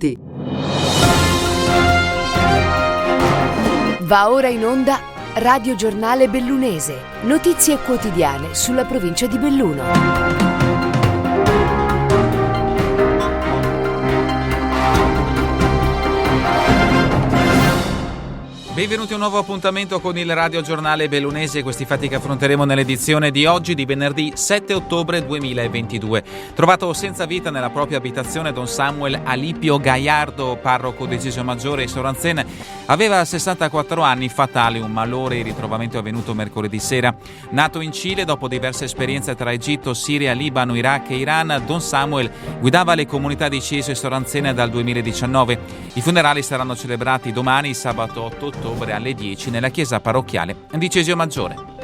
tutti. Va ora in onda Radio Giornale Bellunese. Notizie quotidiane sulla provincia di Belluno. Benvenuti a un nuovo appuntamento con il Radio Giornale Bellunese, questi fatti che affronteremo nell'edizione di oggi di venerdì 7 ottobre 2022. Trovato senza vita nella propria abitazione Don Samuel Alipio Gaiardo, parroco di Cisio Maggiore e Soranzen, aveva 64 anni, fatale un malore, il ritrovamento è avvenuto mercoledì sera. Nato in Cile, dopo diverse esperienze tra Egitto, Siria, Libano, Iraq e Iran, Don Samuel guidava le comunità di Cisio e Soranzen dal 2019. I funerali saranno celebrati domani, sabato 8 ottobre alle 10 nella chiesa parrocchiale di Cisio Maggiore.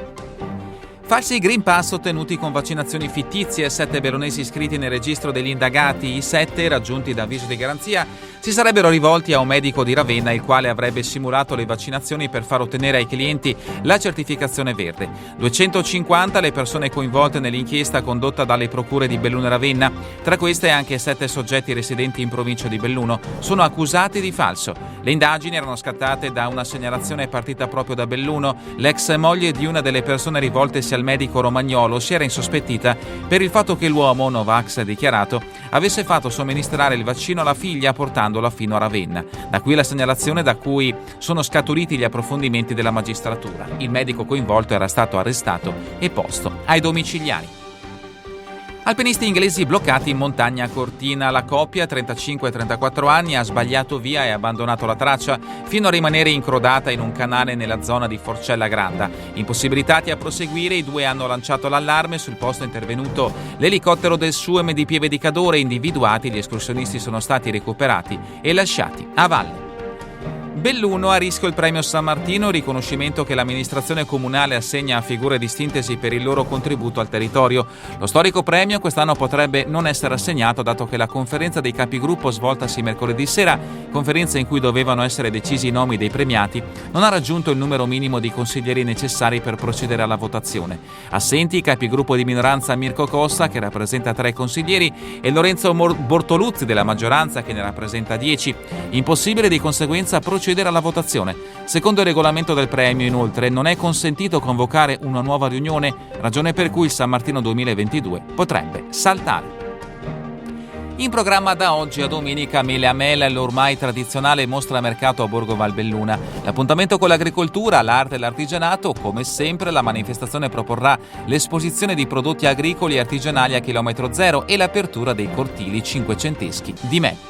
Falsi Green Pass ottenuti con vaccinazioni fittizie, 7 bellunesi iscritti nel registro degli indagati. I 7, raggiunti da avviso di garanzia, si sarebbero rivolti a un medico di Ravenna il quale avrebbe simulato le vaccinazioni per far ottenere ai clienti la certificazione verde. 250 le persone coinvolte nell'inchiesta condotta dalle procure di Belluno e Ravenna. Tra queste anche 7 soggetti residenti in provincia di Belluno sono accusati di falso. Le indagini erano scattate da una segnalazione partita proprio da Belluno. L'ex moglie di una delle persone rivoltesi al medico romagnolo si era insospettita per il fatto che l'uomo, Novax dichiarato, avesse fatto somministrare il vaccino alla figlia portandola fino a Ravenna. Da qui la segnalazione da cui sono scaturiti gli approfondimenti della magistratura. Il medico coinvolto era stato arrestato e posto ai domiciliari. Alpinisti inglesi bloccati in montagna a Cortina. La coppia, 35-34 anni, ha sbagliato via e abbandonato la traccia fino a rimanere incrodata in un canale nella zona di Forcella Granda. Impossibilitati a proseguire, i due hanno lanciato l'allarme. Sul posto è intervenuto l'elicottero del SUEM di Pieve di Cadore. Individuati, gli escursionisti sono stati recuperati e lasciati a valle. Belluno a rischio il premio San Martino, riconoscimento che l'amministrazione comunale assegna a figure distintesi per il loro contributo al territorio. Lo storico premio quest'anno potrebbe non essere assegnato dato che la conferenza dei capigruppo svoltasi mercoledì sera, conferenza in cui dovevano essere decisi i nomi dei premiati, non ha raggiunto il numero minimo di consiglieri necessari per procedere alla votazione. Assenti i capigruppo di minoranza Mirko Costa, che rappresenta 3 consiglieri, e Lorenzo Bortoluzzi della maggioranza, che ne rappresenta 10. Impossibile di conseguenza procedere alla votazione. Secondo il regolamento del premio, inoltre, non è consentito convocare una nuova riunione, ragione per cui il San Martino 2022 potrebbe saltare. In programma da oggi a domenica Mele a Mele, l'ormai tradizionale mostra mercato a Borgo Valbelluna. L'appuntamento con l'agricoltura, l'arte e l'artigianato. Come sempre la manifestazione proporrà l'esposizione di prodotti agricoli e artigianali a chilometro zero e l'apertura dei cortili cinquecenteschi di Mele.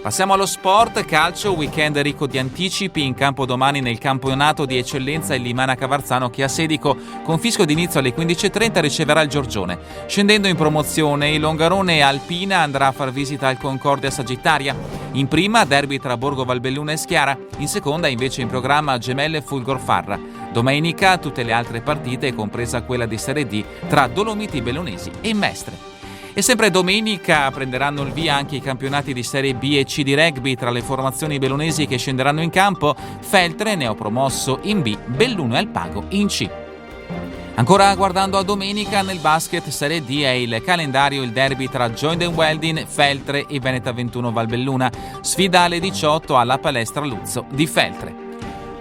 Passiamo allo sport, calcio, weekend ricco di anticipi, in campo domani nel campionato di eccellenza il Limana Cavarzano che a Sedico, con fischio d'inizio alle 15.30, riceverà il Giorgione. Scendendo in promozione, il Longarone Alpina andrà a far visita al Concordia Sagittaria. In prima, derby tra Borgo Valbelluna e Schiara, in seconda invece in programma Gemelle Fulgor Farra. Domenica tutte le altre partite, compresa quella di Serie D, tra Dolomiti Bellunesi e Mestre. E sempre domenica prenderanno il via anche i campionati di Serie B e C di rugby tra le formazioni bellunesi che scenderanno in campo. Feltre, neopromosso in B, Belluno e Alpago in C. Ancora guardando a domenica, nel basket Serie D è il calendario il derby tra Joined Welding, Feltre e Veneta 21 Valbelluna. Sfida alle 18 alla palestra Luzzo di Feltre.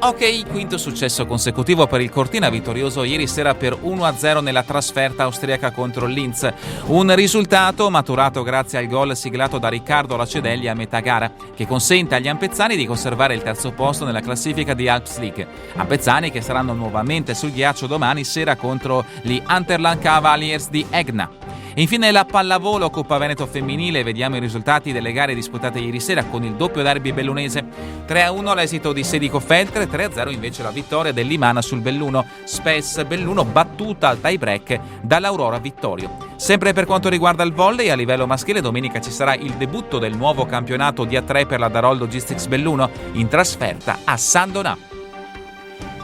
Ok, quinto successo consecutivo per il Cortina, vittorioso ieri sera per 1-0 nella trasferta austriaca contro il Linz. Un risultato maturato grazie al gol siglato da Riccardo Lacedelli a metà gara, che consente agli ampezzani di conservare il terzo posto nella classifica di Alps League. Ampezzani che saranno nuovamente sul ghiaccio domani sera contro gli Unterland Cavaliers di Egna. E infine la pallavolo Coppa Veneto femminile, vediamo i risultati delle gare disputate ieri sera con il doppio derby bellunese. 3-1 l'esito di Sedico Feltre, 3-0 invece la vittoria del Limana sul Belluno. Spes Belluno battuta al tie break dall'Aurora Vittorio. Sempre per quanto riguarda il volley, a livello maschile domenica ci sarà il debutto del nuovo campionato di A3 per la Darol Logistics Belluno in trasferta a San Donà.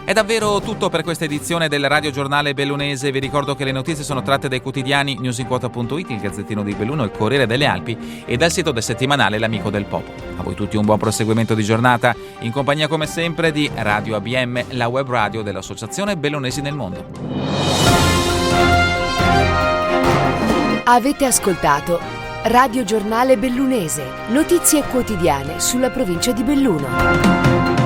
È davvero tutto per questa edizione del Radio Giornale Bellunese. Vi ricordo che le notizie sono tratte dai quotidiani newsinquota.it, il Gazzettino di Belluno, il Corriere delle Alpi e dal sito del settimanale L'Amico del Popolo. A voi tutti un buon proseguimento di giornata, in compagnia come sempre di Radio ABM, la web radio dell'Associazione Bellunesi nel Mondo. Avete ascoltato Radio Giornale Bellunese, notizie quotidiane sulla provincia di Belluno.